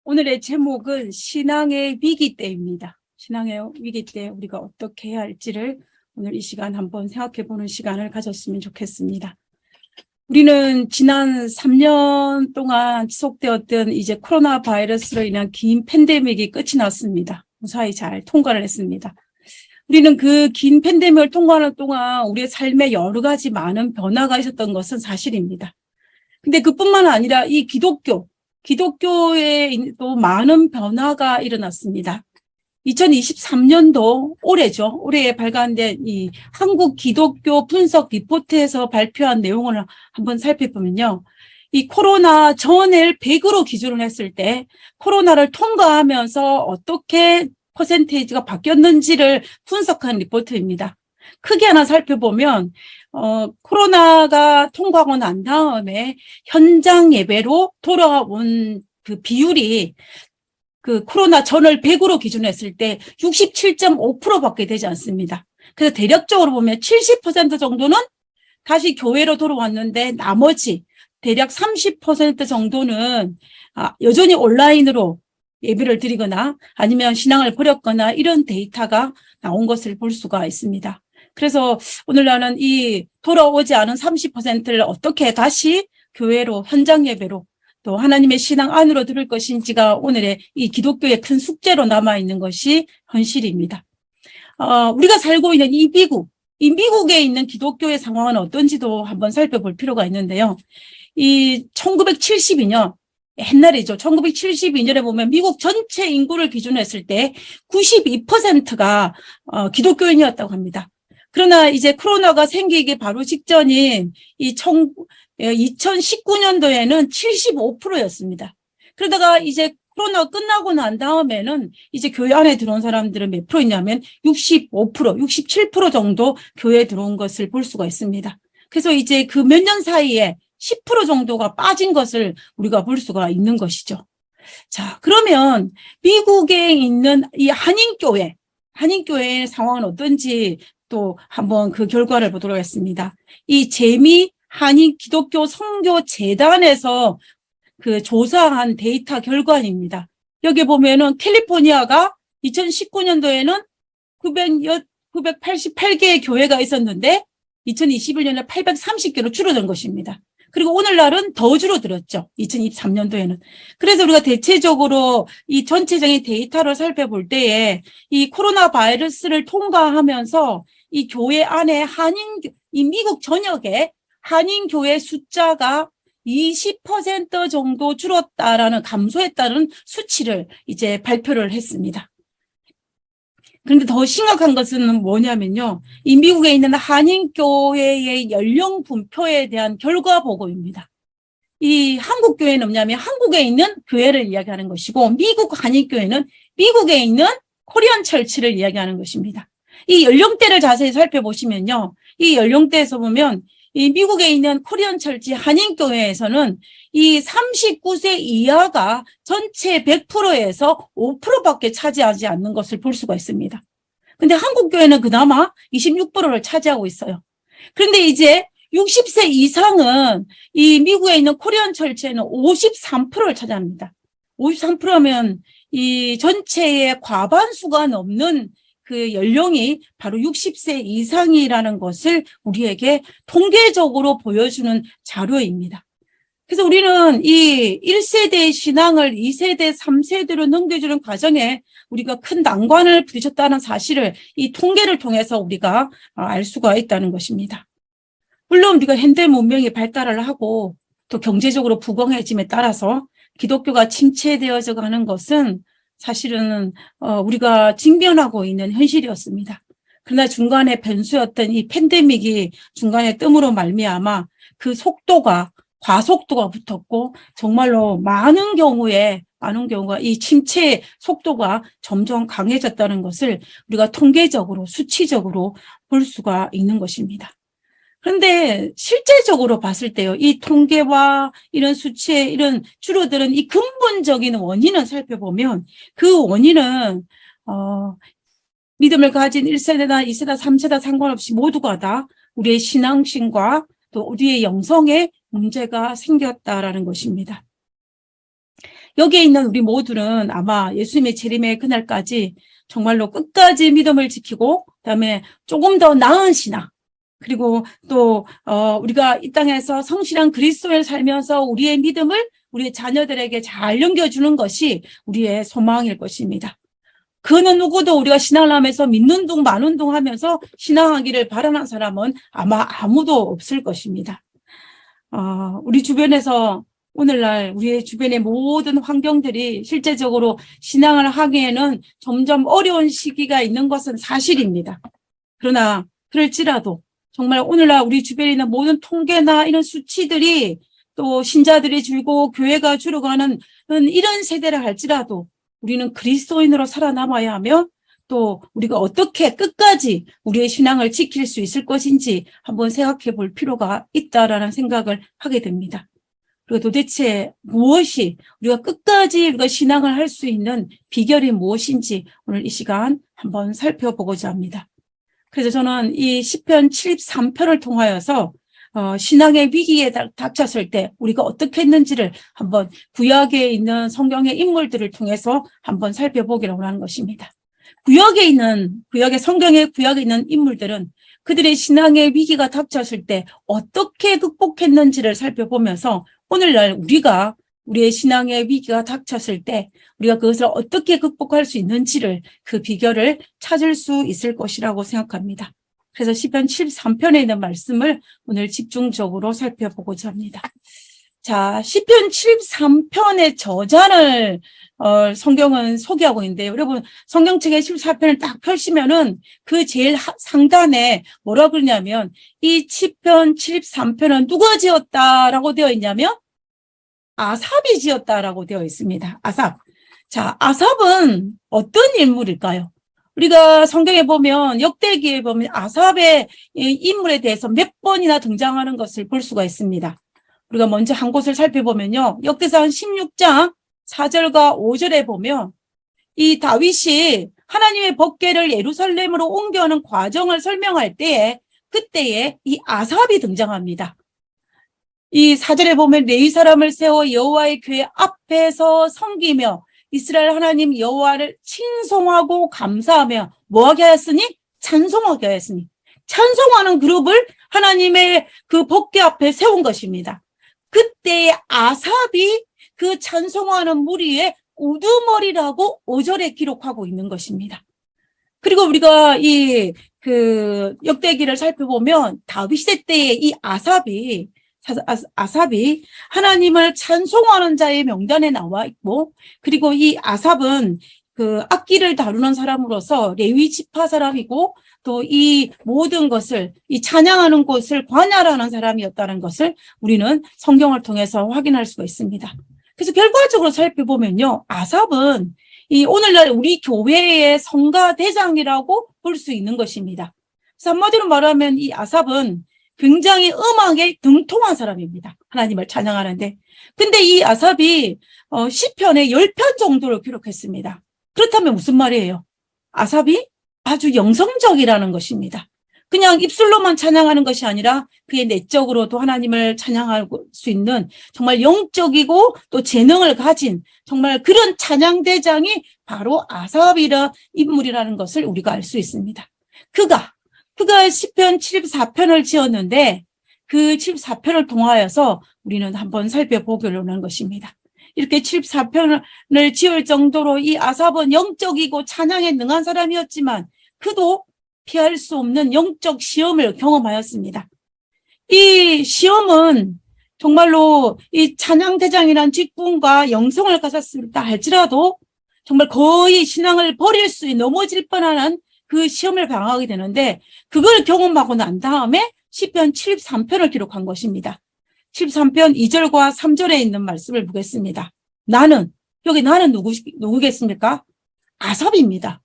오늘의 제목은 신앙의 위기 때입니다. 신앙의 위기 때 우리가 어떻게 해야 할지를 오늘 이 시간 한번 생각해 보는 시간을 가졌으면 좋겠습니다. 우리는 지난 3년 동안 지속되었던 이제 코로나 바이러스로 인한 긴 팬데믹이 끝이 났습니다. 무사히 잘 통과를 했습니다. 우리는 그 긴 팬데믹을 통과하는 동안 우리의 삶에 여러 가지 많은 변화가 있었던 것은 사실입니다. 근데 그뿐만 아니라 이 기독교에 또 많은 변화가 일어났습니다. 2023년도 올해죠. 올해에 발간된 이 한국 기독교 분석 리포트에서 발표한 내용을 한번 살펴보면요. 이 코로나 전을 100으로 기준을 했을 때 코로나를 통과하면서 어떻게 퍼센테이지가 바뀌었는지를 분석한 리포트입니다. 크게 하나 살펴보면 코로나가 통과하고 난 다음에 현장 예배로 돌아온 그 비율이 그 코로나 전을 100으로 기준했을 때 67.5%밖에 되지 않습니다. 그래서 대략적으로 보면 70% 정도는 다시 교회로 돌아왔는데 나머지 대략 30% 정도는 여전히 온라인으로 예배를 드리거나 아니면 신앙을 버렸거나 이런 데이터가 나온 것을 볼 수가 있습니다. 그래서 오늘 나는 이 돌아오지 않은 30%를 어떻게 다시 교회로 현장 예배로 또 하나님의 신앙 안으로 들을 것인지가 오늘의 이 기독교의 큰 숙제로 남아있는 것이 현실입니다. 우리가 살고 있는 이 미국에 있는 기독교의 상황은 어떤지도 한번 살펴볼 필요가 있는데요. 이 1972년 옛날이죠. 1972년에 보면 미국 전체 인구를 기준으로 했을 때 92%가 기독교인이었다고 합니다. 그러나 이제 코로나가 생기기 바로 직전인 이 2019년도에는 75%였습니다. 그러다가 이제 코로나가 끝나고 난 다음에는 이제 교회 안에 들어온 사람들은 몇 프로냐면 65%, 67% 정도 교회에 들어온 것을 볼 수가 있습니다. 그래서 이제 그 몇 년 사이에 10% 정도가 빠진 것을 우리가 볼 수가 있는 것이죠. 자, 그러면 미국에 있는 이 한인교회의 상황은 어떤지 또 한번 그 결과를 보도록 하겠습니다. 이 재미 한인 기독교 선교 재단에서 그 조사한 데이터 결과입니다. 여기 보면은 캘리포니아가 2019년도에는 988개의 교회가 있었는데 2021년에 830개로 줄어든 것입니다. 그리고 오늘날은 더 줄어들었죠. 2023년도에는. 그래서 우리가 대체적으로 이 전체적인 데이터를 살펴볼 때에 이 코로나 바이러스를 통과하면서 이 교회 안에 이 미국 전역에 한인교회 숫자가 20% 정도 감소했다는 수치를 이제 발표를 했습니다. 그런데 더 심각한 것은 뭐냐면요. 이 미국에 있는 한인교회의 연령 분포에 대한 결과 보고입니다. 이 한국교회는 뭐냐면 한국에 있는 교회를 이야기하는 것이고 미국 한인교회는 미국에 있는 코리안 철치를 이야기하는 것입니다. 이 연령대를 자세히 살펴보시면요. 이 연령대에서 보면 이 미국에 있는 코리안 철치 한인교회에서는 이 39세 이하가 전체 100%에서 5%밖에 차지하지 않는 것을 볼 수가 있습니다. 근데 한국교회는 그나마 26%를 차지하고 있어요. 그런데 이제 60세 이상은 이 미국에 있는 코리안 철치에는 53%를 차지합니다. 53%면 이 전체의 과반수가 넘는 그 연령이 바로 60세 이상이라는 것을 우리에게 통계적으로 보여주는 자료입니다. 그래서 우리는 이 1세대의 신앙을 2세대, 3세대로 넘겨주는 과정에 우리가 큰 난관을 부딪혔다는 사실을 이 통계를 통해서 우리가 알 수가 있다는 것입니다. 물론 우리가 현대 문명이 발달을 하고 또 경제적으로 부강해짐에 따라서 기독교가 침체되어져 가는 것은 사실은 우리가 직면하고 있는 현실이었습니다. 그러나 중간에 변수였던 이 팬데믹이 중간에 뜸으로 말미암아 그 과속도가 붙었고 정말로 많은 경우가 이 침체 속도가 점점 강해졌다는 것을 우리가 통계적으로 수치적으로 볼 수가 있는 것입니다. 그런데 실제적으로 봤을 때요, 이 통계와 이런 수치의 이런 줄어드는 이 근본적인 원인을 살펴보면 그 원인은 믿음을 가진 1세대나 2세대, 3세대 상관없이 모두가 다 우리의 신앙심과 또 우리의 영성에 문제가 생겼다라는 것입니다. 여기에 있는 우리 모두는 아마 예수님의 재림의 그날까지 정말로 끝까지 믿음을 지키고 그다음에 조금 더 나은 신앙 그리고 또 우리가 이 땅에서 성실한 그리스도인을 살면서 우리의 믿음을 우리의 자녀들에게 잘 넘겨주는 것이 우리의 소망일 것입니다. 그는 누구도 우리가 신앙을 하면서 믿는 둥 마는 둥 하면서 신앙하기를 바라는 사람은 아마 아무도 없을 것입니다. 우리 주변에서 오늘날 우리의 주변의 모든 환경들이 실제적으로 신앙을 하기에는 점점 어려운 시기가 있는 것은 사실입니다. 그러나 그럴지라도 정말 오늘날 우리 주변에 있는 모든 통계나 이런 수치들이 또 신자들이 줄고 교회가 줄어가는 이런 세대를 할지라도 우리는 그리스도인으로 살아남아야 하며 또 우리가 어떻게 끝까지 우리의 신앙을 지킬 수 있을 것인지 한번 생각해 볼 필요가 있다라는 생각을 하게 됩니다. 그리고 도대체 무엇이 우리가 끝까지 우리가 신앙을 할 수 있는 비결이 무엇인지 오늘 이 시간 한번 살펴보고자 합니다. 그래서 저는 이 시편 73편을 통하여서 신앙의 위기에 닥쳤을 때 우리가 어떻게 했는지를 한번 구약에 있는 성경의 인물들을 통해서 한번 살펴보기를 원하는 것입니다. 성경의 구약에 있는 인물들은 그들의 신앙의 위기가 닥쳤을 때 어떻게 극복했는지를 살펴보면서 오늘날 우리가 우리의 신앙의 위기가 닥쳤을 때 우리가 그것을 어떻게 극복할 수 있는지를 그 비결을 찾을 수 있을 것이라고 생각합니다. 그래서 시편 73편에 있는 말씀을 오늘 집중적으로 살펴보고자 합니다. 자, 시편 73편의 저자를 성경은 소개하고 있는데요. 여러분 성경책의 74편을 딱 펼치면은 그 제일 상단에 뭐라 그러냐면 이 시편 73편은 누가 지었다라고 되어 있냐면 아삽이 지었다라고 되어 있습니다. 아삽. 자, 아삽은 어떤 인물일까요? 우리가 성경에 보면 역대기에 보면 아삽의 인물에 대해서 몇 번이나 등장하는 것을 볼 수가 있습니다. 우리가 먼저 한 곳을 살펴보면요. 역대상 16장 4절과 5절에 보면 이 다윗이 하나님의 법궤를 예루살렘으로 옮겨오는 과정을 설명할 때에 그때에 이 아삽이 등장합니다. 이 4절에 보면 레위 사람을 세워 여호와의 궤 앞에서 섬기며 이스라엘 하나님 여호와를 칭송하고 감사하며 뭐하게 하였으니? 찬송하게 하였으니. 찬송하는 그룹을 하나님의 그 법궤 앞에 세운 것입니다. 그때 아삽이 그 찬송하는 무리의 우두머리라고 5절에 기록하고 있는 것입니다. 그리고 우리가 그 역대기를 살펴보면 다윗 시대 때의 이 아삽이 하나님을 찬송하는 자의 명단에 나와 있고, 그리고 이 아삽은 그 악기를 다루는 사람으로서 레위 지파 사람이고, 또 이 모든 것을, 이 찬양하는 곳을 관할하는 사람이었다는 것을 우리는 성경을 통해서 확인할 수가 있습니다. 그래서 결과적으로 살펴보면요, 아삽은 이 오늘날 우리 교회의 성가대장이라고 볼 수 있는 것입니다. 그래서 한마디로 말하면 이 아삽은 굉장히 음악에 등통한 사람입니다. 하나님을 찬양하는데. 근데 이 아삽이 시편에 10편 정도를 기록했습니다. 그렇다면 무슨 말이에요? 아삽이 아주 영성적이라는 것입니다. 그냥 입술로만 찬양하는 것이 아니라 그의 내적으로도 하나님을 찬양할 수 있는 정말 영적이고 또 재능을 가진 정말 그런 찬양대장이 바로 아삽이라 인물이라는 것을 우리가 알 수 있습니다. 그가 시편 74편을 지었는데 그 74편을 통하여서 우리는 한번 살펴보기로 하는 것입니다. 이렇게 74편을 지을 정도로 이 아삽은 영적이고 찬양에 능한 사람이었지만 그도 피할 수 없는 영적 시험을 경험하였습니다. 이 시험은 정말로 이 찬양대장이란 직분과 영성을 가졌다 할지라도 정말 거의 신앙을 버릴 수 있는 넘어질 뻔한 그 시험을 당하게 되는데 그걸 경험하고 난 다음에 시편 73편을 기록한 것입니다. 73편 2절과 3절에 있는 말씀을 보겠습니다. 여기 나는 누구겠습니까? 아삽입니다.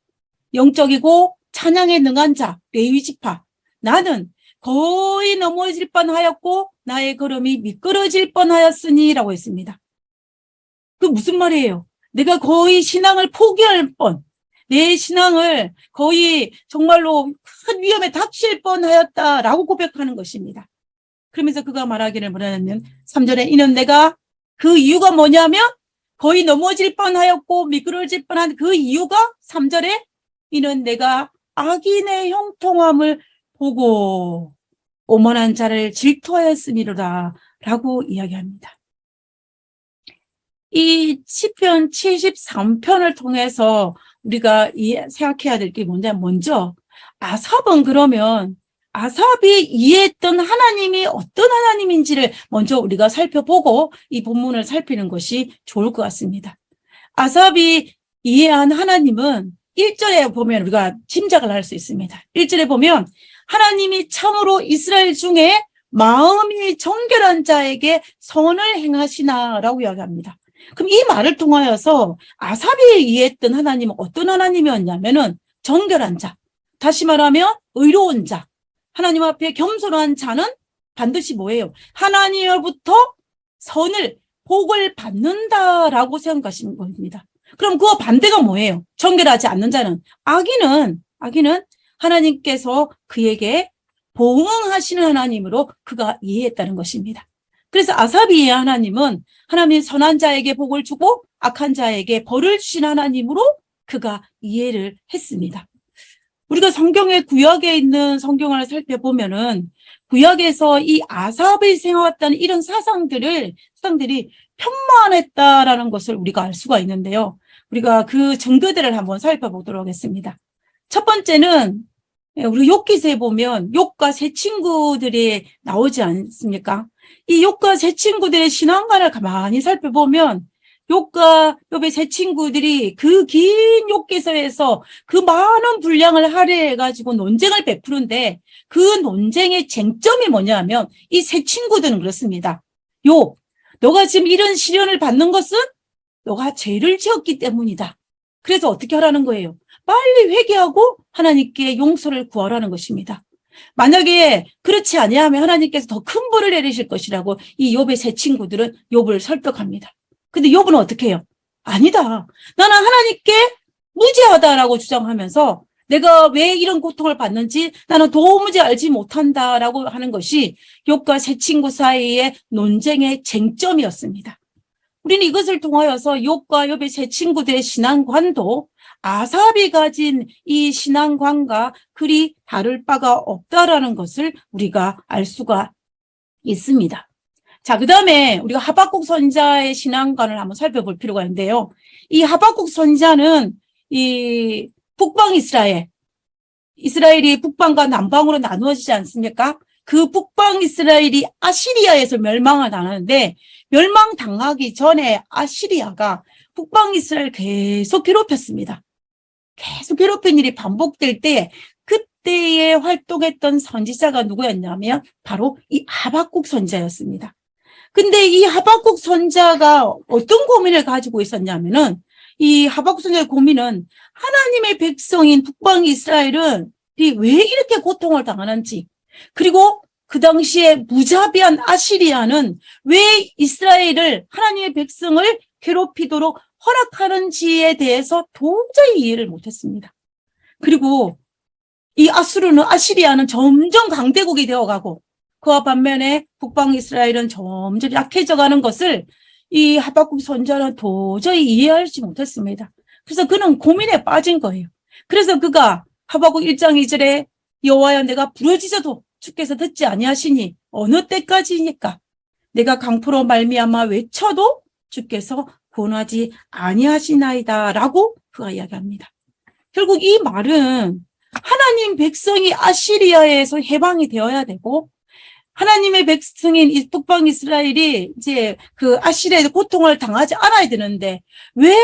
영적이고 찬양에 능한 자, 레위 지파. 나는 거의 넘어질 뻔하였고 나의 걸음이 미끄러질 뻔하였으니 라고 했습니다. 그 무슨 말이에요? 내가 거의 신앙을 포기할 뻔. 내 신앙을 거의 정말로 큰 위험에 닥칠 뻔하였다라고 고백하는 것입니다. 그러면서 그가 말하기를 뭐냐면 3절에 이는 내가 그 이유가 뭐냐면 거의 넘어질 뻔하였고 미끄러질 뻔한 그 이유가 3절에 이는 내가 악인의 형통함을 보고 오만한 자를 질투하였음이로다 라고 이야기합니다. 이 시편 73편을 통해서 우리가 생각해야 될 게 뭐냐면 먼저 아삽은 그러면 아삽이 이해했던 하나님이 어떤 하나님인지를 먼저 우리가 살펴보고 이 본문을 살피는 것이 좋을 것 같습니다. 아삽이 이해한 하나님은 1절에 보면 우리가 짐작을 할 수 있습니다. 1절에 보면 하나님이 참으로 이스라엘 중에 마음이 정결한 자에게 선을 행하시나라고 이야기합니다. 그럼 이 말을 통하여서 아삽이 이해했던 하나님은 어떤 하나님이었냐면은 정결한 자, 다시 말하면 의로운 자, 하나님 앞에 겸손한 자는 반드시 뭐예요? 하나님으로부터 선을, 복을 받는다라고 생각하시는 겁니다. 그럼 그 반대가 뭐예요? 정결하지 않는 자는 악인은 하나님께서 그에게 보응하시는 하나님으로 그가 이해했다는 것입니다. 그래서 아삽이 이해한 하나님은 하나님이 선한 자에게 복을 주고 악한 자에게 벌을 주신 하나님으로 그가 이해를 했습니다. 우리가 성경의 구약에 있는 성경을 살펴보면은 구약에서 이 아삽이 생활했다는 이런 사상들이 편만했다라는 것을 우리가 알 수가 있는데요. 우리가 그 증거들을 한번 살펴보도록 하겠습니다. 첫 번째는 우리 욥기서에 보면 욥과 세 친구들이 나오지 않습니까? 이 욥과 세 친구들의 신앙관을 가만히 살펴보면 욥과 욥의 세 친구들이 그 긴 욥기서에서 그 많은 분량을 할애해가지고 논쟁을 베푸는데 그 논쟁의 쟁점이 뭐냐면 이 세 친구들은 그렇습니다. 욥, 너가 지금 이런 시련을 받는 것은 너가 죄를 지었기 때문이다. 그래서 어떻게 하라는 거예요? 빨리 회개하고 하나님께 용서를 구하라는 것입니다. 만약에 그렇지 아니하면 하나님께서 더 큰 벌을 내리실 것이라고 이 욥의 세 친구들은 욥을 설득합니다. 근데 욥은 어떻게 해요? 아니다. 나는 하나님께 무죄하다라고 주장하면서 내가 왜 이런 고통을 받는지 나는 도무지 알지 못한다라고 하는 것이 욥과 세 친구 사이의 논쟁의 쟁점이었습니다. 우리는 이것을 통하여서 욥과 욥의 세 친구들의 신앙관도 아삽이 가진 이 신앙관과 그리 다를 바가 없다라는 것을 우리가 알 수가 있습니다. 자, 그 다음에 우리가 하박국 선지자의 신앙관을 한번 살펴볼 필요가 있는데요. 이 하박국 선지자는 이 북방 이스라엘이 북방과 남방으로 나누어지지 않습니까? 그 북방 이스라엘이 아시리아에서 멸망을 당하는데 멸망당하기 전에 아시리아가 북방 이스라엘을 계속 괴롭혔습니다. 계속 괴롭힌 일이 반복될 때 그때에 활동했던 선지자가 누구였냐면 바로 이 하박국 선지자였습니다. 근데 이 하박국 선지자가 어떤 고민을 가지고 있었냐면은 이 하박국 선지자의 고민은 하나님의 백성인 북방 이스라엘은 왜 이렇게 고통을 당하는지, 그리고 그 당시에 무자비한 아시리아는 왜 이스라엘을 하나님의 백성을 괴롭히도록 허락하는지에 대해서 도저히 이해를 못했습니다. 그리고 이 아시리아는 점점 강대국이 되어가고 그와 반면에 북방 이스라엘은 점점 약해져가는 것을 이 하박국 선지자는 도저히 이해하지 못했습니다. 그래서 그는 고민에 빠진 거예요. 그래서 그가 하박국 1장 2절에 여호와여 내가 부르짖어도 주께서 듣지 아니하시니 어느 때까지니까 내가 강포로 말미암아 외쳐도 주께서 구원하지 아니하시나이다 라고 그가 이야기합니다. 결국 이 말은 하나님 백성이 아시리아에서 해방이 되어야 되고 하나님의 백성인 이 북방 이스라엘이 이제 그 아시리아의 고통을 당하지 않아야 되는데 왜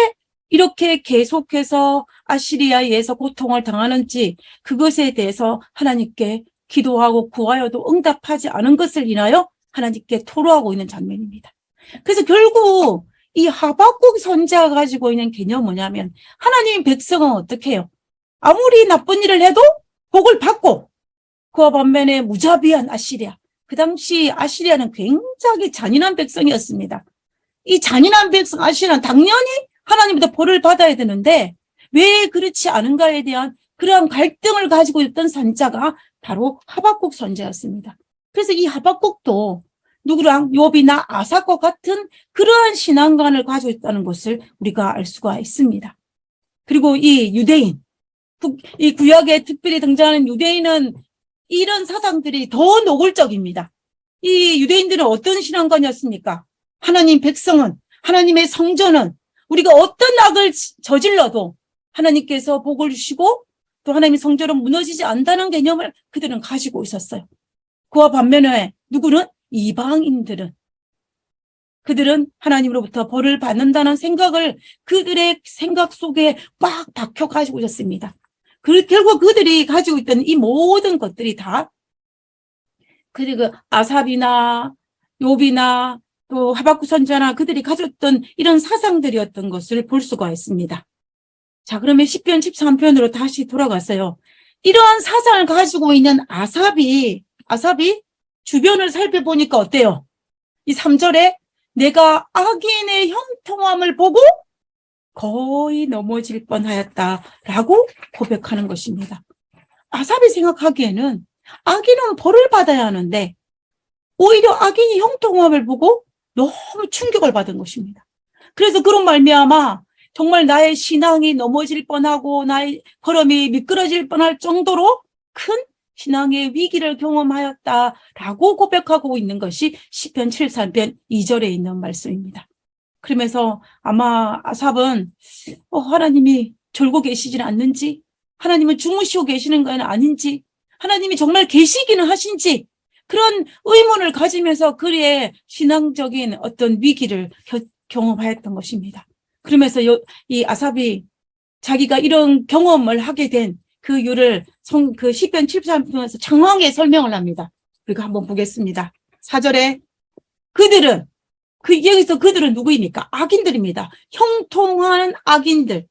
이렇게 계속해서 아시리아에서 고통을 당하는지 그것에 대해서 하나님께 기도하고 구하여도 응답하지 않은 것을 인하여 하나님께 토로하고 있는 장면입니다. 그래서 결국 이 하박국 선지자가 가지고 있는 개념은 뭐냐면 하나님 백성은 어떻게 해요? 아무리 나쁜 일을 해도 복을 받고 그와 반면에 무자비한 아시리아, 그 당시 아시리아는 굉장히 잔인한 백성이었습니다. 이 잔인한 백성 아시리아는 당연히 하나님부터 벌을 받아야 되는데 왜 그렇지 않은가에 대한 그러한 갈등을 가지고 있던 선지자가 바로 하박국 선지자였습니다. 그래서 이 하박국도 누구랑 욥이나 아삭과 같은 그러한 신앙관을 가지고 있다는 것을 우리가 알 수가 있습니다. 그리고 이 유대인, 이 구약에 특별히 등장하는 유대인은 이런 사상들이 더 노골적입니다. 이 유대인들은 어떤 신앙관이었습니까? 하나님 백성은, 하나님의 성전은 우리가 어떤 악을 저질러도 하나님께서 복을 주시고 또 하나님의 성전은 무너지지 않는다는 개념을 그들은 가지고 있었어요. 그와 반면에 누구는? 이방인들은, 그들은 하나님으로부터 벌을 받는다는 생각을 그들의 생각 속에 막 박혀 가지고 있었습니다. 결국 그들이 가지고 있던 이 모든 것들이 다 그리고 아삽이나 욥이나 또 하박국 선지자나 그들이 가졌던 이런 사상들이었던 것을 볼 수가 있습니다. 자, 그러면 시편 13편으로 다시 돌아갔어요. 이러한 사상을 가지고 있는 아삽이 주변을 살펴보니까 어때요? 이 3절에 내가 악인의 형통함을 보고 거의 넘어질 뻔하였다라고 고백하는 것입니다. 아삽이 생각하기에는 악인은 벌을 받아야 하는데 오히려 악인이 형통함을 보고 너무 충격을 받은 것입니다. 그래서 그런 말미암아 정말 나의 신앙이 넘어질 뻔하고 나의 걸음이 미끄러질 뻔할 정도로 큰 신앙의 위기를 경험하였다라고 고백하고 있는 것이 시편 73편 2절에 있는 말씀입니다. 그러면서 아마 아삽은 하나님이 졸고 계시지는 않는지, 하나님은 주무시고 계시는 건 아닌지, 하나님이 정말 계시기는 하신지 그런 의문을 가지면서 그의 신앙적인 어떤 위기를 경험하였던 것입니다. 그러면서 이 아삽이 자기가 이런 경험을 하게 된 그 이유를 그 시편 73편에서 장황하게 설명을 합니다. 우리가 한번 보겠습니다. 4절에 여기서 그들은 누구입니까? 악인들입니다. 형통하는 악인들.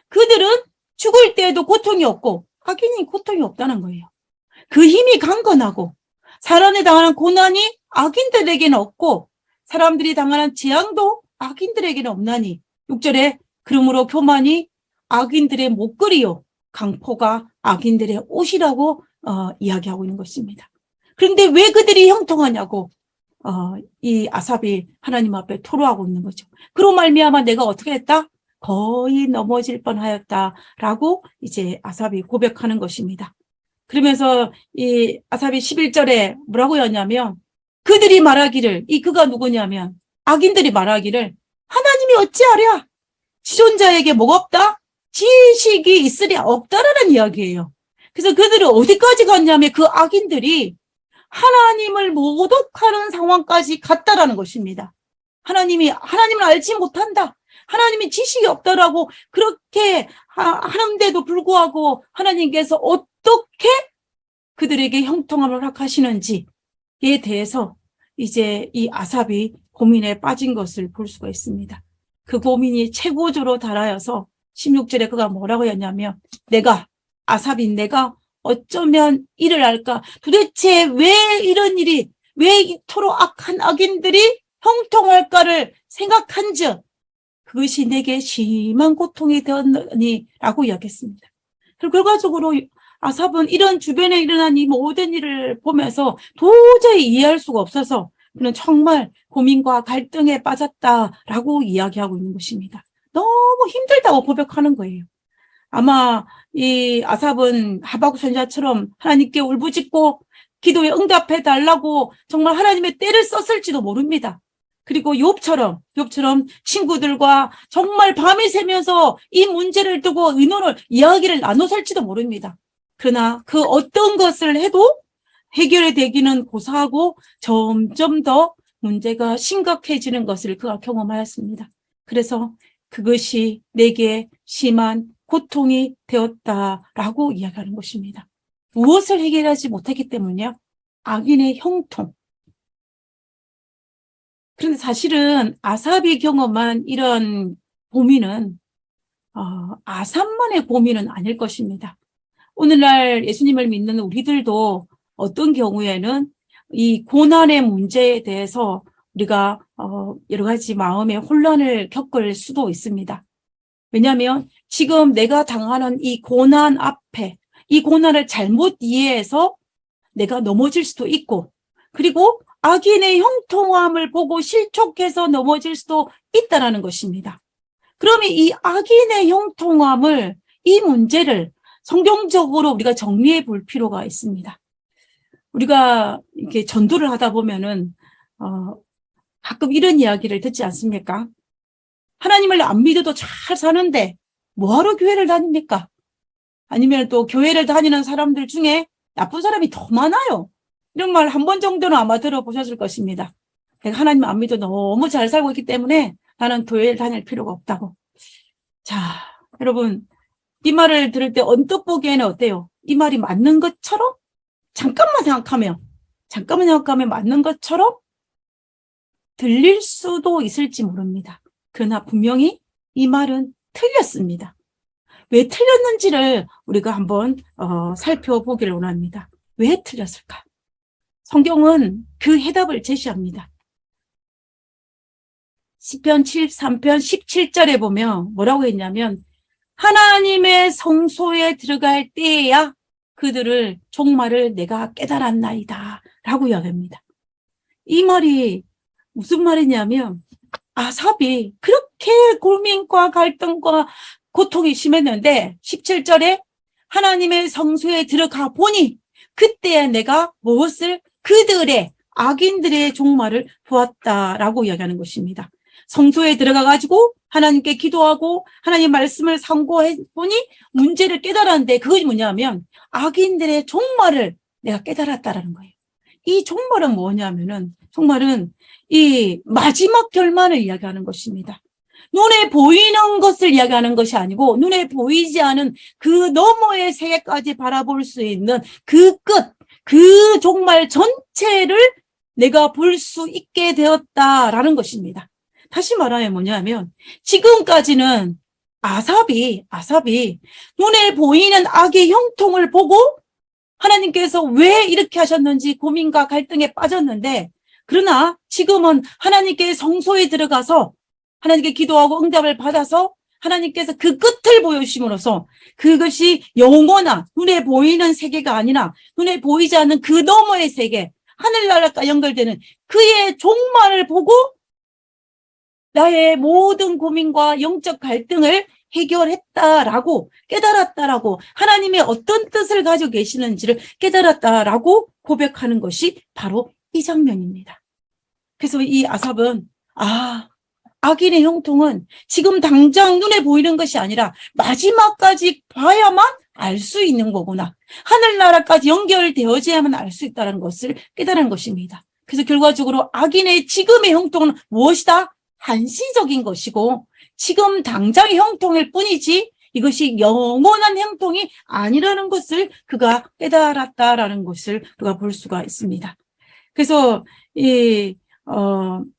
그들은 죽을 때에도 고통이 없고 악인이 고통이 없다는 거예요. 그 힘이 강건하고 사람에 당하는 고난이 악인들에게는 없고 사람들이 당하는 재앙도 악인들에게는 없나니 6절에 그러므로 교만이 악인들의 목걸이요 강포가 악인들의 옷이라고 이야기하고 있는 것입니다. 그런데 왜 그들이 형통하냐고 이 아삽이 하나님 앞에 토로하고 있는 거죠. 그로 말미암아 내가 어떻게 했다? 거의 넘어질 뻔하였다라고 이제 아삽이 고백하는 것입니다. 그러면서 이 아삽이 11절에 뭐라고 했냐면 그들이 말하기를, 그가 누구냐면 악인들이 말하기를 하나님이 어찌하랴? 지존자에게 뭐가 없다? 지식이 있으랴 없다라는 이야기예요. 그래서 그들은 어디까지 갔냐면 그 악인들이 하나님을 모독하는 상황까지 갔다라는 것입니다. 하나님을 알지 못한다. 하나님이 지식이 없다라고 그렇게 하는데도 불구하고 하나님께서 어떻게 그들에게 형통함을 허락하시는지에 대해서 이제 이 아삽이 고민에 빠진 것을 볼 수가 있습니다. 그 고민이 최고조로 달하여서 16절에 그가 뭐라고 했냐면 아삽인 내가 어쩌면 이를 알까? 도대체 왜 이런 일이, 왜 이토록 악한 악인들이 형통할까를 생각한즉 그것이 내게 심한 고통이 되었느니라고 이야기했습니다. 그리고 결과적으로 아삽은 이런 주변에 일어난 이 모든 일을 보면서 도저히 이해할 수가 없어서 그는 정말 고민과 갈등에 빠졌다라고 이야기하고 있는 것입니다. 너무 힘들다고 고백하는 거예요. 아마 이 아삽은 하박국 선지자처럼 하나님께 울부짖고 기도에 응답해 달라고 정말 하나님의 때를 썼을지도 모릅니다. 그리고 욥처럼 친구들과 정말 밤이 새면서 이 문제를 두고 이야기를 나눴을지도 모릅니다. 그러나 그 어떤 것을 해도 해결이 되기는 고사하고 점점 더 문제가 심각해지는 것을 그가 경험하였습니다. 그래서 그것이 내게 심한 고통이 되었다라고 이야기하는 것입니다. 무엇을 해결하지 못했기 때문이냐? 악인의 형통. 그런데 사실은 아삽이 경험한 이런 고민은 아삽만의 고민은 아닐 것입니다. 오늘날 예수님을 믿는 우리들도 어떤 경우에는 이 고난의 문제에 대해서 우리가 여러 가지 마음의 혼란을 겪을 수도 있습니다. 왜냐하면 지금 내가 당하는 이 고난 앞에 이 고난을 잘못 이해해서 내가 넘어질 수도 있고 그리고 악인의 형통함을 보고 실족해서 넘어질 수도 있다라는 것입니다. 그러면 이 악인의 형통함을, 이 문제를 성경적으로 우리가 정리해 볼 필요가 있습니다. 우리가 이렇게 전도를 하다 보면은 가끔 이런 이야기를 듣지 않습니까? 하나님을 안 믿어도 잘 사는데 뭐하러 교회를 다닙니까? 아니면 또 교회를 다니는 사람들 중에 나쁜 사람이 더 많아요. 이런 말 한 번 정도는 아마 들어보셨을 것입니다. 내가 하나님 안 믿어 너무 잘 살고 있기 때문에 나는 교회를 다닐 필요가 없다고. 자, 여러분, 이 말을 들을 때 언뜻 보기에는 어때요? 이 말이 맞는 것처럼? 잠깐만 생각하면 맞는 것처럼 들릴 수도 있을지 모릅니다. 그러나 분명히 이 말은 틀렸습니다. 왜 틀렸는지를 우리가 한번 살펴보기를 원합니다. 왜 틀렸을까? 성경은 그 해답을 제시합니다. 시편 73편 17절에 보면 뭐라고 했냐면 하나님의 성소에 들어갈 때에야 그들을 종말을 내가 깨달았나이다 라고 이야기합니다. 이 말이 무슨 말이냐면 아삽이 그렇게 고민과 갈등과 고통이 심했는데 17절에 하나님의 성소에 들어가 보니 그때야 내가 무엇을 그들의 악인들의 종말을 보았다라고 이야기하는 것입니다. 성소에 들어가가지고 하나님께 기도하고 하나님 말씀을 상고해 보니 문제를 깨달았는데 그것이 뭐냐면 악인들의 종말을 내가 깨달았다라는 거예요. 이 종말은 뭐냐면은 종말은 이 마지막 결말을 이야기하는 것입니다. 눈에 보이는 것을 이야기하는 것이 아니고 눈에 보이지 않은 그 너머의 세계까지 바라볼 수 있는 그 끝, 그 종말 전체를 내가 볼 수 있게 되었다라는 것입니다. 다시 말하면 뭐냐면 지금까지는 아삽이 눈에 보이는 악의 형통을 보고 하나님께서 왜 이렇게 하셨는지 고민과 갈등에 빠졌는데 그러나 지금은 하나님께 성소에 들어가서 하나님께 기도하고 응답을 받아서 하나님께서 그 끝을 보여주심으로써 그것이 영원한 눈에 보이는 세계가 아니라 눈에 보이지 않는 그 너머의 세계, 하늘나라가 연결되는 그의 종말을 보고 나의 모든 고민과 영적 갈등을 해결했다라고 깨달았다라고 하나님의 어떤 뜻을 가지고 계시는지를 깨달았다라고 고백하는 것이 바로 이 장면입니다. 그래서 이 아삽은 악인의 형통은 지금 당장 눈에 보이는 것이 아니라 마지막까지 봐야만 알 수 있는 거구나. 하늘나라까지 연결되어야만 알 수 있다는 것을 깨달은 것입니다. 그래서 결과적으로 악인의 지금의 형통은 무엇이다? 한시적인 것이고 지금 당장의 형통일 뿐이지 이것이 영원한 형통이 아니라는 것을 그가 깨달았다라는 것을 우리가 볼 수가 있습니다. 그래서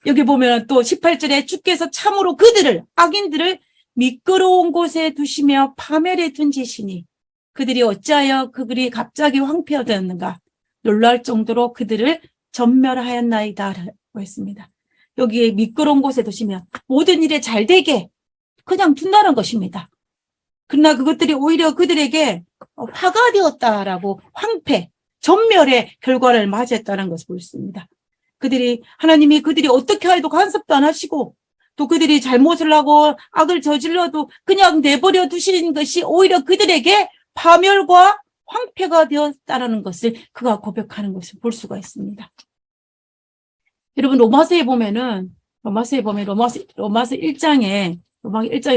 여기 보면 또 18절에 주께서 참으로 그들을 악인들을 미끄러운 곳에 두시며 파멸에 던지시니 그들이 어찌하여 그들이 갑자기 황폐하였는가 놀랄 정도로 그들을 전멸하였나이다 라고 했습니다. 여기에 미끄러운 곳에 두시면 모든 일에 잘 되게 그냥 둔다는 것입니다. 그러나 그것들이 오히려 그들에게 화가 되었다라고 황폐, 전멸의 결과를 맞이했다는 것을 볼 수 있습니다. 하나님이 그들이 어떻게 해도 간섭도 안 하시고 또 그들이 잘못을 하고 악을 저질러도 그냥 내버려 두시는 것이 오히려 그들에게 파멸과 황폐가 되었다라는 것을 그가 고백하는 것을 볼 수가 있습니다. 여러분 로마서에 보면 로마서 1장에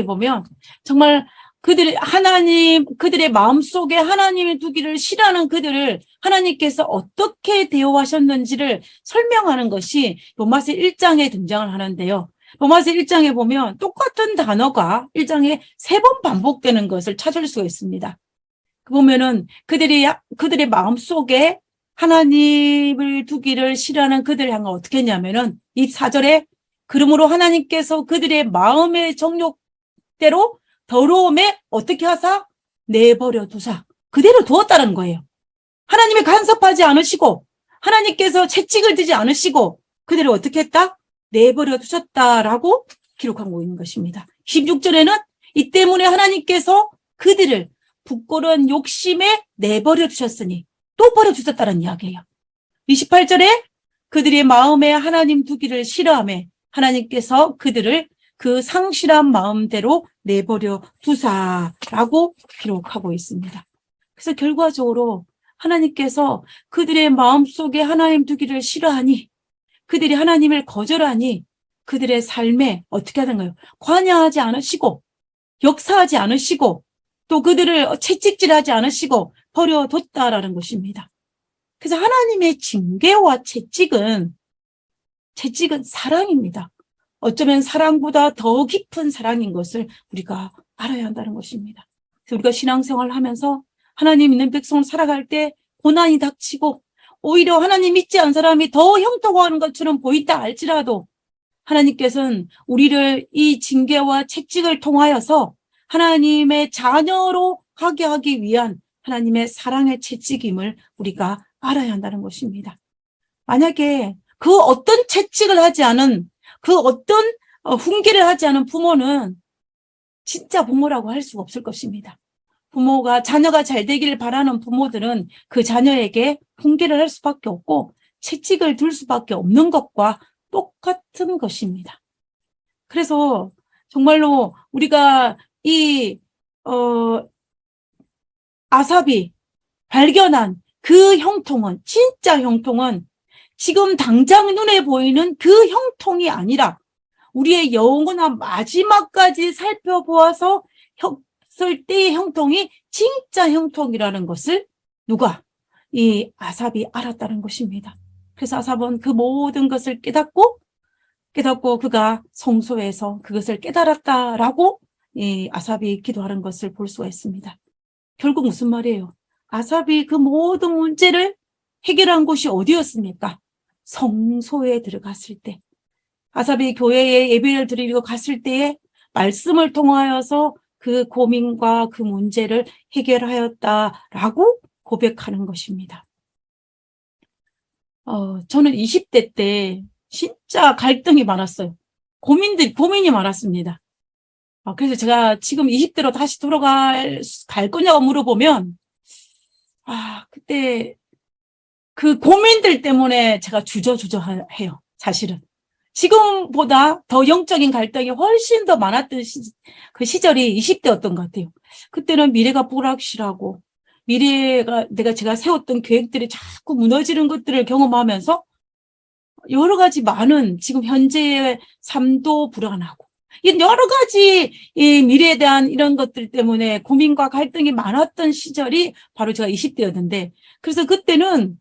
보면 정말 그들의 마음속에 하나님의 두기를 싫어하는 그들을 하나님께서 어떻게 대우하셨는지를 설명하는 것이 로마서 1장에 등장을 하는데요. 로마서 1장에 보면 똑같은 단어가 1장에 3번 반복되는 것을 찾을 수가 있습니다. 보면은 그들의 마음속에 하나님을 두기를 싫어하는 그들을 향해 어떻게 했냐면은 이 4절에 그러므로 하나님께서 그들의 마음의 정욕대로 더러움에 어떻게 하사? 내버려 두사. 그대로 두었다는 거예요. 하나님이 간섭하지 않으시고 하나님께서 채찍을 들지 않으시고 그대로 어떻게 했다? 내버려 두셨다라고 기록하고 있는 것입니다. 16절에는 이 때문에 하나님께서 그들을 부끄러운 욕심에 내버려 두셨으니 또 버려 주셨다는 이야기예요. 28절에 그들의 마음에 하나님 두기를 싫어하며 하나님께서 그들을 그 상실한 마음대로 내버려 두사라고 기록하고 있습니다. 그래서 결과적으로 하나님께서 그들의 마음속에 하나님 두기를 싫어하니, 그들이 하나님을 거절하니 그들의 삶에 어떻게 하는가요? 관여하지 않으시고 역사하지 않으시고 또 그들을 채찍질하지 않으시고 버려뒀다라는 것입니다. 그래서 하나님의 징계와 채찍은 사랑입니다. 어쩌면 사랑보다 더 깊은 사랑인 것을 우리가 알아야 한다는 것입니다. 그래서 우리가 신앙생활을 하면서 하나님 있는 백성을 살아갈 때 고난이 닥치고 오히려 하나님 믿지 않은 사람이 더 형통하는 것처럼 보인다 할지라도 하나님께서는 우리를 이 징계와 채찍을 통하여서 하나님의 자녀로 하게 하기 위한 하나님의 사랑의 채찍임을 우리가 알아야 한다는 것입니다. 만약에 그 어떤 채찍을 하지 않은, 그 어떤 훈계를 하지 않은 부모는 진짜 부모라고 할 수가 없을 것입니다. 자녀가 잘 되기를 바라는 부모들은 그 자녀에게 훈계를 할 수밖에 없고 채찍을 둘 수밖에 없는 것과 똑같은 것입니다. 그래서 정말로 우리가 아삽이 발견한 그 형통은, 진짜 형통은 지금 당장 눈에 보이는 그 형통이 아니라 우리의 영원한 마지막까지 살펴보아서 했을 때의 형통이 진짜 형통이라는 것을 이 아삽이 알았다는 것입니다. 그래서 아삽은 그 모든 것을 깨닫고 그가 성소에서 그것을 깨달았다라고 이 아삽이 기도하는 것을 볼 수가 있습니다. 결국 무슨 말이에요? 아삽이 그 모든 문제를 해결한 곳이 어디였습니까? 성소에 들어갔을 때. 아삽이 교회에 예배를 드리러 갔을 때에 말씀을 통하여서 그 고민과 그 문제를 해결하였다라고 고백하는 것입니다. 저는 20대 때 진짜 갈등이 많았어요. 고민이 많았습니다. 그래서 제가 지금 20대로 다시 돌아갈 거냐고 물어보면, 그때 그 고민들 때문에 제가 주저해요, 사실은. 지금보다 더 영적인 갈등이 훨씬 더 많았던 그 시절이 20대였던 것 같아요. 그때는 미래가 불확실하고, 제가 세웠던 계획들이 자꾸 무너지는 것들을 경험하면서 여러 가지 많은 지금 현재의 삶도 불안하고, 여러 가지 이 미래에 대한 이런 것들 때문에 고민과 갈등이 많았던 시절이 바로 제가 20대였는데, 그래서 그때는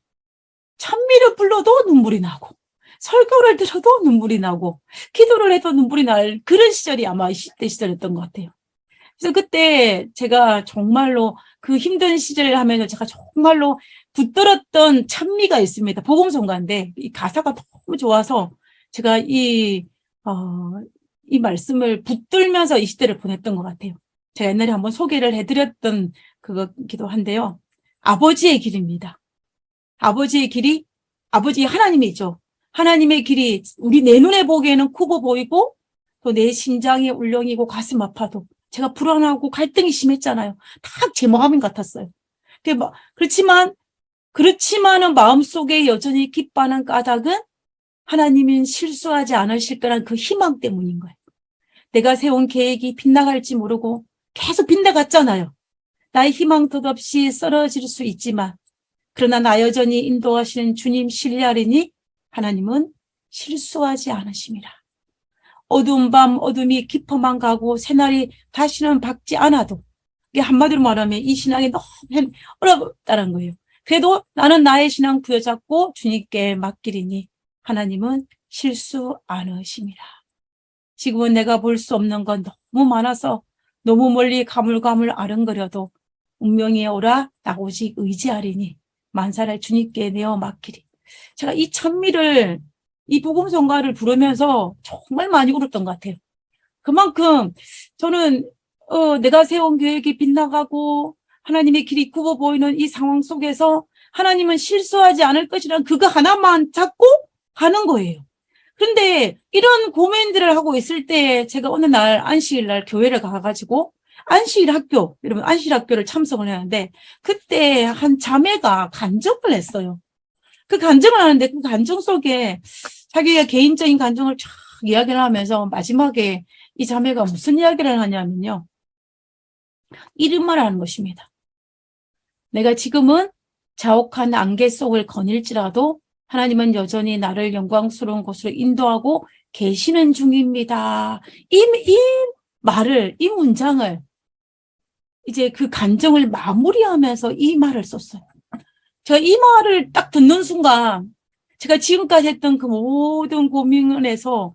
찬미를 불러도 눈물이 나고, 설교를 들어도 눈물이 나고, 기도를 해도 눈물이 날 그런 시절이 아마 20대 시절이었던 것 같아요. 그래서 그때 제가 정말로 그 힘든 시절을 하면서 제가 정말로 붙들었던 찬미가 있습니다. 복음성가인데 이 가사가 너무 좋아서 제가 이 말씀을 붙들면서 20대를 보냈던 것 같아요. 제가 옛날에 한번 소개를 해드렸던 그거기도 한데요. 아버지의 길입니다. 아버지의 길이, 아버지 하나님이죠. 하나님의 길이 내 눈에 보기에는 크고 보이고 또 내 심장이 울렁이고 가슴 아파도 제가 불안하고 갈등이 심했잖아요. 딱 제 마음 같았어요. 그렇지만은 마음속에 여전히 기뻐하는 까닭은 하나님은 실수하지 않으실 거란 그 희망 때문인 거예요. 내가 세운 계획이 빗나갈지 모르고 계속 빗나갔잖아요. 나의 희망 덧없이 쓰러질 수 있지만 그러나 나 여전히 인도하시는 주님 신뢰하리니 하나님은 실수하지 않으심이라. 어두운 밤 어둠이 깊어만 가고 새날이 다시는 밝지 않아도, 이게 한마디로 말하면 이 신앙이 너무 어렵다는 거예요. 그래도 나는 나의 신앙 부여잡고 주님께 맡기리니 하나님은 실수 않으심이라. 지금은 내가 볼 수 없는 건 너무 많아서 너무 멀리 가물가물 아른거려도 운명이 오라 나 오직 의지하리니 만사를 주님께 내어 맡기리. 제가 이 찬미를, 이 복음성가를 부르면서 정말 많이 울었던 것 같아요. 그만큼 저는 내가 세운 계획이 빗나가고 하나님의 길이 굽어 보이는 이 상황 속에서 하나님은 실수하지 않을 것이라는 그거 하나만 잡고 가는 거예요. 그런데 이런 고민들을 하고 있을 때 제가 어느 날 안식일 날 교회를 가가지고 여러분 안식일 학교를 참석을 했는데 그때 한 자매가 간증을 했어요. 그 간증을 하는데 그 간증 속에 자기의 개인적인 간증을 쫙 이야기를 하면서 마지막에 이 자매가 무슨 이야기를 하냐면요. 이름만 하는 것입니다. 내가 지금은 자욱한 안개 속을 거닐지라도 하나님은 여전히 나를 영광스러운 곳으로 인도하고 계시는 중입니다. 이 말을, 이 문장을 이제 그 간증을 마무리하면서 이 말을 썼어요. 제가 이 말을 딱 듣는 순간 제가 지금까지 했던 그 모든 고민에서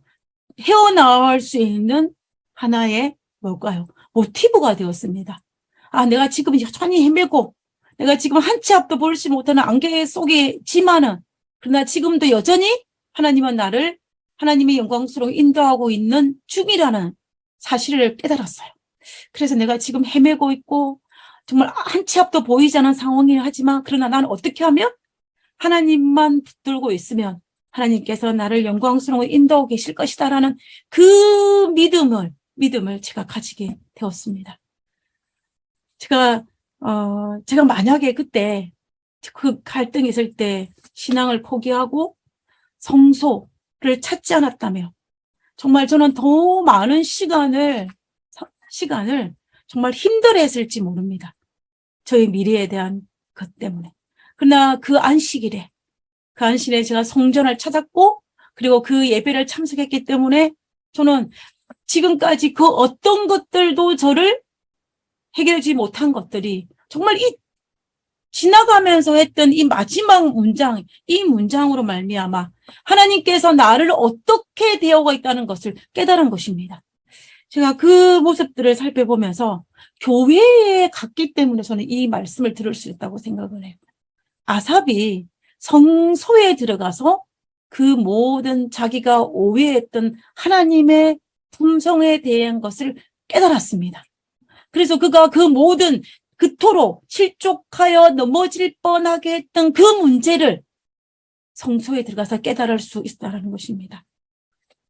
헤어나올 수 있는 하나의 뭘까요? 모티브가 되었습니다. 아, 내가 지금 여전히 헤매고 내가 지금 한 치 앞도 보지 못하는 안개 속이지만은 그러나 지금도 여전히 하나님은 나를 하나님의 영광스러운 인도하고 있는 중이라는 사실을 깨달았어요. 그래서 내가 지금 헤매고 있고 정말 한 치 앞도 보이지 않는 상황이긴 하지만 그러나 나는 어떻게 하면 하나님만 붙들고 있으면 하나님께서 나를 영광스러운 인도하고 계실 것이다라는 그 믿음을 제가 가지게 되었습니다. 제가 만약에 그때 그 갈등이 있을 때 신앙을 포기하고 성소를 찾지 않았다면 정말 저는 더 많은 시간을 정말 힘들어했을지 모릅니다. 저의 미래에 대한 것 때문에. 그러나 그 안식일에 제가 성전을 찾았고 그리고 그 예배를 참석했기 때문에 저는 지금까지 그 어떤 것들도 저를 해결하지 못한 것들이 정말 이 지나가면서 했던 이 마지막 문장, 이 문장으로 말미암아 하나님께서 나를 어떻게 대하고 있다는 것을 깨달은 것입니다. 제가 그 모습들을 살펴보면서 교회에 갔기 때문에 저는 이 말씀을 들을 수 있다고 생각을 해요. 아삽이 성소에 들어가서 그 모든 자기가 오해했던 하나님의 품성에 대한 것을 깨달았습니다. 그래서 그가 그 모든 그토록 실족하여 넘어질 뻔하게 했던 그 문제를 성소에 들어가서 깨달을 수 있다는 것입니다.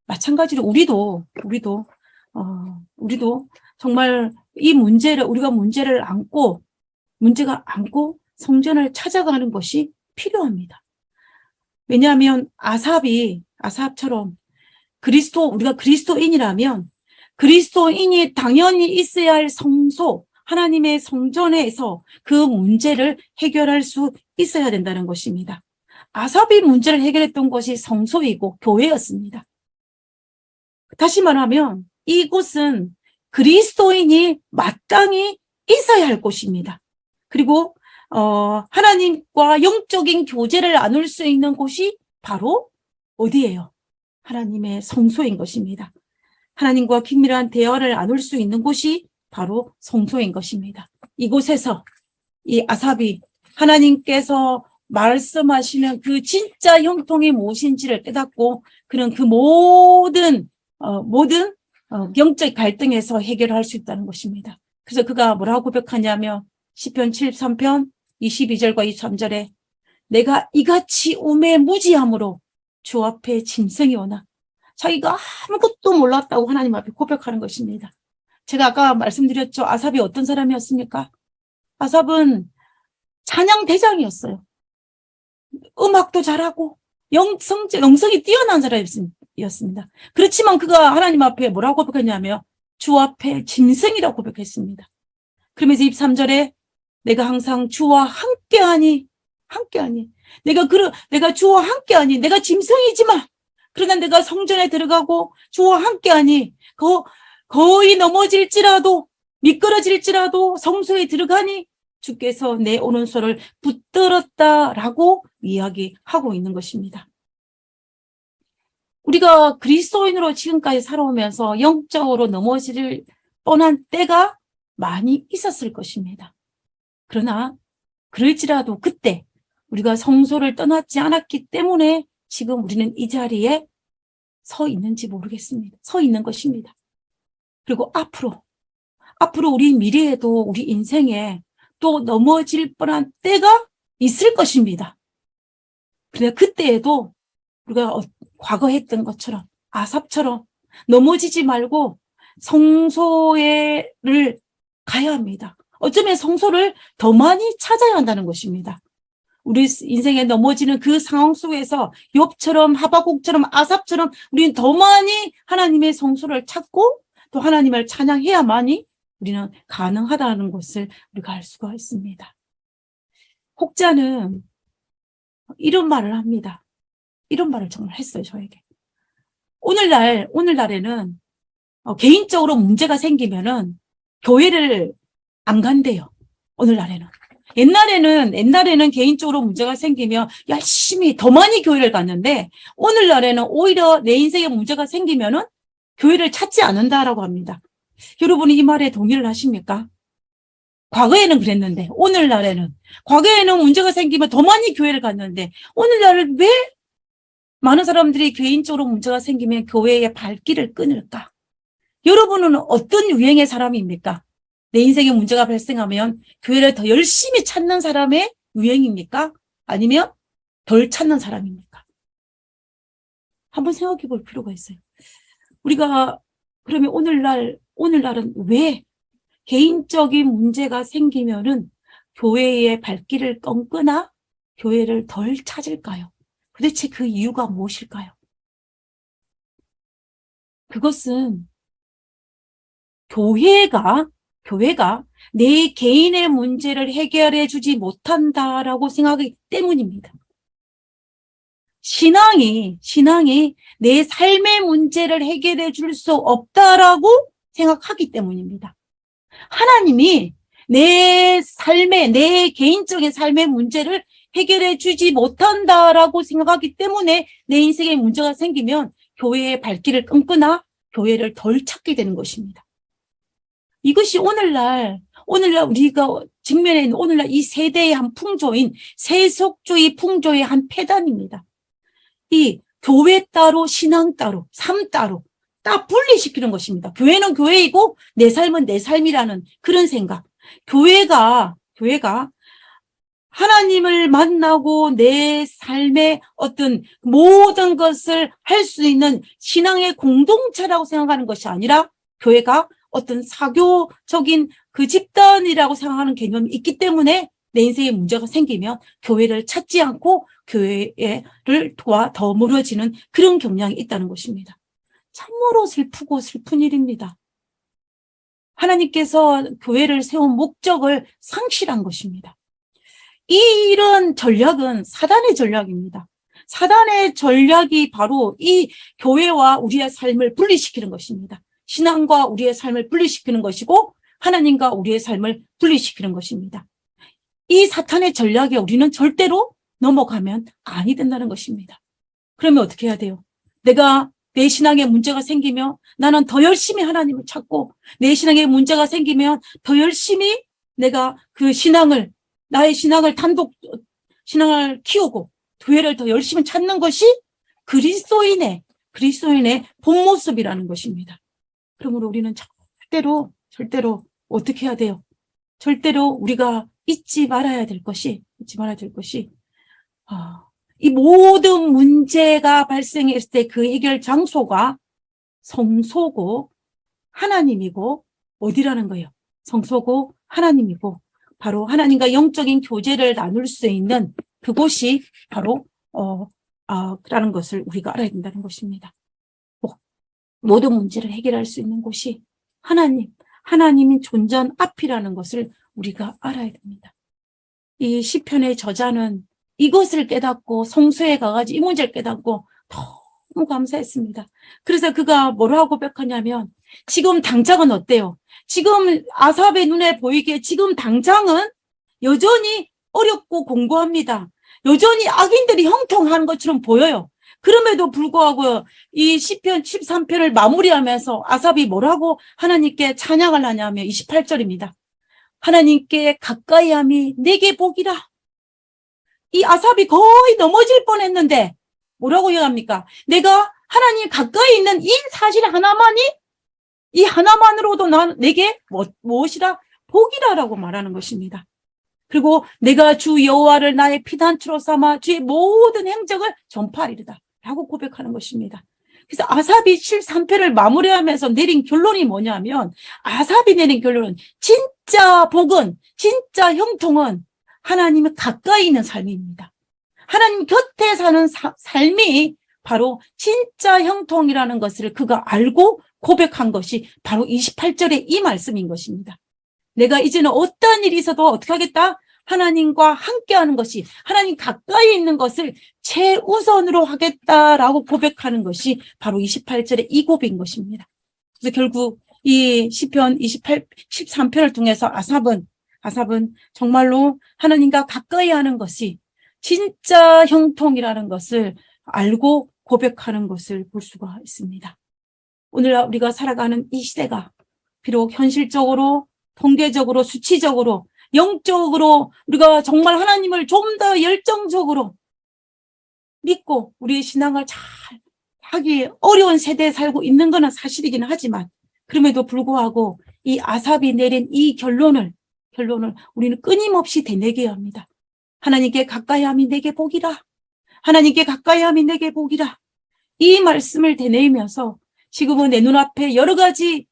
마찬가지로 우리도 정말 우리가 문제를 안고 성전을 찾아가는 것이 필요합니다. 왜냐하면 아삽처럼 우리가 그리스도인이라면 그리스도인이 당연히 있어야 할 성소, 하나님의 성전에서 그 문제를 해결할 수 있어야 된다는 것입니다. 아삽이 문제를 해결했던 것이 성소이고 교회였습니다. 다시 말하면 이곳은 그리스도인이 마땅히 있어야 할 곳입니다. 그리고 하나님과 영적인 교제를 나눌 수 있는 곳이 바로 어디예요? 하나님의 성소인 것입니다. 하나님과 긴밀한 대화를 나눌 수 있는 곳이 바로 성소인 것입니다. 이곳에서 이 아삽이 하나님께서 말씀하시는 그 진짜 형통이 무엇인지를 깨닫고 그는 그 모든 영적 갈등에서 해결할 수 있다는 것입니다. 그래서 그가 뭐라고 고백하냐면 시편 73편 22절과 23절에 내가 이같이 우매무지함으로 주 앞에 짐승이 오나 자기가 아무것도 몰랐다고 하나님 앞에 고백하는 것입니다. 제가 아까 말씀드렸죠. 아삽이 어떤 사람이었습니까? 아삽은 찬양 대장이었어요. 음악도 잘하고 영성이 뛰어난 사람이었습니다. 그렇지만 그가 하나님 앞에 뭐라고 고백했냐면 주 앞에 짐승이라고 고백했습니다. 그러면서 23절에 내가 항상 주와 함께하니 내가 주와 함께하니 내가 짐승이지만 그러나 내가 성전에 들어가고 주와 함께하니 거의 넘어질지라도 미끄러질지라도 성소에 들어가니 주께서 내 오른손을 붙들었다라고 이야기하고 있는 것입니다. 우리가 그리스도인으로 지금까지 살아오면서 영적으로 넘어질 뻔한 때가 많이 있었을 것입니다. 그러나 그럴지라도 그때 우리가 성소를 떠났지 않았기 때문에 지금 우리는 이 자리에 서 있는지 모르겠습니다. 서 있는 것입니다. 그리고 앞으로 우리 미래에도 우리 인생에 또 넘어질 뻔한 때가 있을 것입니다. 그런데 그때에도 우리가 과거 했던 것처럼 아삽처럼 넘어지지 말고 성소를 가야 합니다. 어쩌면 성소를 더 많이 찾아야 한다는 것입니다. 우리 인생에 넘어지는 그 상황 속에서 욥처럼 하박국처럼 아삽처럼 우리는 더 많이 하나님의 성소를 찾고 또 하나님을 찬양해야만이 우리는 가능하다는 것을 우리가 알 수가 있습니다. 혹자는 이런 말을 합니다. 이런 말을 정말 했어요, 저에게. 오늘날에는 개인적으로 문제가 생기면은 교회를 안 간대요. 오늘날에는. 옛날에는 개인적으로 문제가 생기면 열심히 더 많이 교회를 갔는데 오늘날에는 오히려 내 인생에 문제가 생기면은 교회를 찾지 않는다라고 합니다. 여러분이 이 말에 동의를 하십니까? 과거에는 그랬는데 과거에는 문제가 생기면 더 많이 교회를 갔는데 오늘날은 왜 많은 사람들이 개인적으로 문제가 생기면 교회의 발길을 끊을까? 여러분은 어떤 유행의 사람입니까? 내 인생에 문제가 발생하면 교회를 더 열심히 찾는 사람의 유행입니까? 아니면 덜 찾는 사람입니까? 한번 생각해 볼 필요가 있어요. 우리가 그러면 오늘날은 왜 개인적인 문제가 생기면은 교회의 발길을 끊거나 교회를 덜 찾을까요? 도대체 그 이유가 무엇일까요? 그것은 교회가 내 개인의 문제를 해결해 주지 못한다라고 생각하기 때문입니다. 신앙이 내 삶의 문제를 해결해 줄 수 없다라고 생각하기 때문입니다. 하나님이 내 개인적인 삶의 문제를 해결해 주지 못한다라고 생각하기 때문에 내 인생에 문제가 생기면 교회의 발길을 끊거나 교회를 덜 찾게 되는 것입니다. 이것이 오늘날 우리가 직면해 있는 오늘날 이 세대의 한 풍조인 세속주의 풍조의 한 폐단입니다. 이 교회 따로 신앙 따로 삶 따로 딱 분리시키는 것입니다. 교회는 교회이고 내 삶은 내 삶이라는 그런 생각. 교회가 하나님을 만나고 내 삶의 어떤 모든 것을 할 수 있는 신앙의 공동체라고 생각하는 것이 아니라 교회가 어떤 사교적인 그 집단이라고 생각하는 개념이 있기 때문에 내 인생에 문제가 생기면 교회를 찾지 않고 교회를 도와 더 멀어지는 그런 경향이 있다는 것입니다. 참으로 슬프고 슬픈 일입니다. 하나님께서 교회를 세운 목적을 상실한 것입니다. 이런 전략은 사단의 전략입니다. 사단의 전략이 바로 이 교회와 우리의 삶을 분리시키는 것입니다. 신앙과 우리의 삶을 분리시키는 것이고 하나님과 우리의 삶을 분리시키는 것입니다. 이 사탄의 전략에 우리는 절대로 넘어가면 아니 된다는 것입니다. 그러면 어떻게 해야 돼요? 내 신앙에 문제가 생기면 나는 더 열심히 하나님을 찾고 내 신앙에 문제가 생기면 더 열심히 내가 그 나의 신앙을 신앙을 키우고 교회를 더 열심히 찾는 것이 그리스도인의 본 모습이라는 것입니다. 그러므로 우리는 절대로 어떻게 해야 돼요? 절대로 우리가 잊지 말아야 될 것이 이 모든 문제가 발생했을 때 그 해결 장소가 성소고 하나님이고 어디라는 거예요? 성소고 하나님이고 바로 하나님과 영적인 교제를 나눌 수 있는 그곳이 바로 라는 것을 우리가 알아야 된다는 것입니다. 모든 문제를 해결할 수 있는 곳이 하나님이 존재한 앞이라는 것을 우리가 알아야 됩니다. 이 시편의 저자는 이것을 깨닫고 성소에 가가지고 이 문제를 깨닫고 너무 감사했습니다. 그래서 그가 뭐라고 고백하냐면 지금 당장은 어때요? 지금 아삽의 눈에 보이기에 지금 당장은 여전히 어렵고 공고합니다. 여전히 악인들이 형통하는 것처럼 보여요. 그럼에도 불구하고 이 시편 13편을 마무리하면서 아삽이 뭐라고 하나님께 찬양을 하냐면 28절입니다. 하나님께 가까이함이 내게 복이라. 이 아삽이 거의 넘어질 뻔했는데 뭐라고 얘기합니까? 내가 하나님 가까이 있는 이 사실 이 하나만으로도 내게 무엇이라? 복이라라고 말하는 것입니다. 그리고 내가 주 여호와를 나의 피단처로 삼아 주의 모든 행적을 전파하리로다 라고 고백하는 것입니다. 그래서 아삽이 13편을 마무리하면서 내린 결론이 뭐냐면 아삽이 내린 결론은 진짜 복은 진짜 형통은 하나님을 가까이 있는 삶입니다. 하나님 곁에 사는 삶이 바로 진짜 형통이라는 것을 그가 알고 고백한 것이 바로 28절의 이 말씀인 것입니다. 내가 이제는 어떠한 일이 있어도 어떻게 하겠다? 하나님과 함께하는 것이, 하나님 가까이 있는 것을 최우선으로 하겠다라고 고백하는 것이 바로 28절의 이 고백인 것입니다. 그래서 결국 이 시편 13편을 통해서 아삽은 정말로 하나님과 가까이 하는 것이 진짜 형통이라는 것을 알고 고백하는 것을 볼 수가 있습니다. 오늘 우리가 살아가는 이 시대가 비록 현실적으로, 통계적으로, 수치적으로, 영적으로 우리가 정말 하나님을 좀 더 열정적으로 믿고 우리의 신앙을 잘 하기 어려운 세대에 살고 있는 것은 사실이기는 하지만 그럼에도 불구하고 이 아삽이 내린 이 결론을 우리는 끊임없이 되뇌게 합니다. 하나님께 가까이함이 내게 복이라. 하나님께 가까이함이 내게 복이라. 이 말씀을 되뇌이면서 지금은 내 눈앞에 여러 가지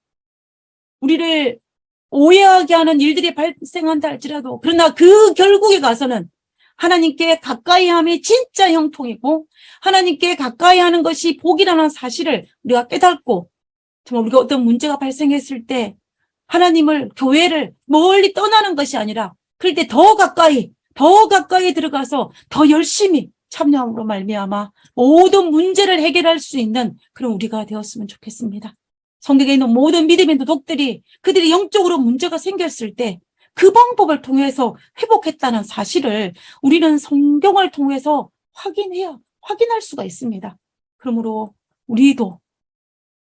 우리를 오해하게 하는 일들이 발생한다 할지라도 그러나 그 결국에 가서는 하나님께 가까이함이 진짜 형통이고 하나님께 가까이하는 것이 복이라는 사실을 우리가 깨닫고 정말 우리가 어떤 문제가 발생했을 때 하나님을, 교회를 멀리 떠나는 것이 아니라 그럴 때 더 가까이 들어가서 더 열심히 참여함으로 말미암아 모든 문제를 해결할 수 있는 그런 우리가 되었으면 좋겠습니다. 성경에 있는 모든 믿음의 도덕들이 그들이 영적으로 문제가 생겼을 때 그 방법을 통해서 회복했다는 사실을 우리는 성경을 통해서 확인할 수가 있습니다. 그러므로 우리도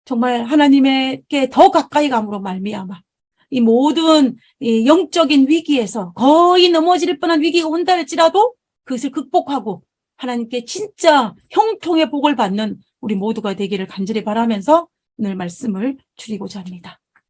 정말 하나님께 더 가까이 감으로 말미암아 이 모든 이 영적인 위기에서 거의 넘어질 뻔한 위기가 온다 할지라도 그것을 극복하고 하나님께 진짜 형통의 복을 받는 우리 모두가 되기를 간절히 바라면서 오늘 말씀을 드리고자 합니다.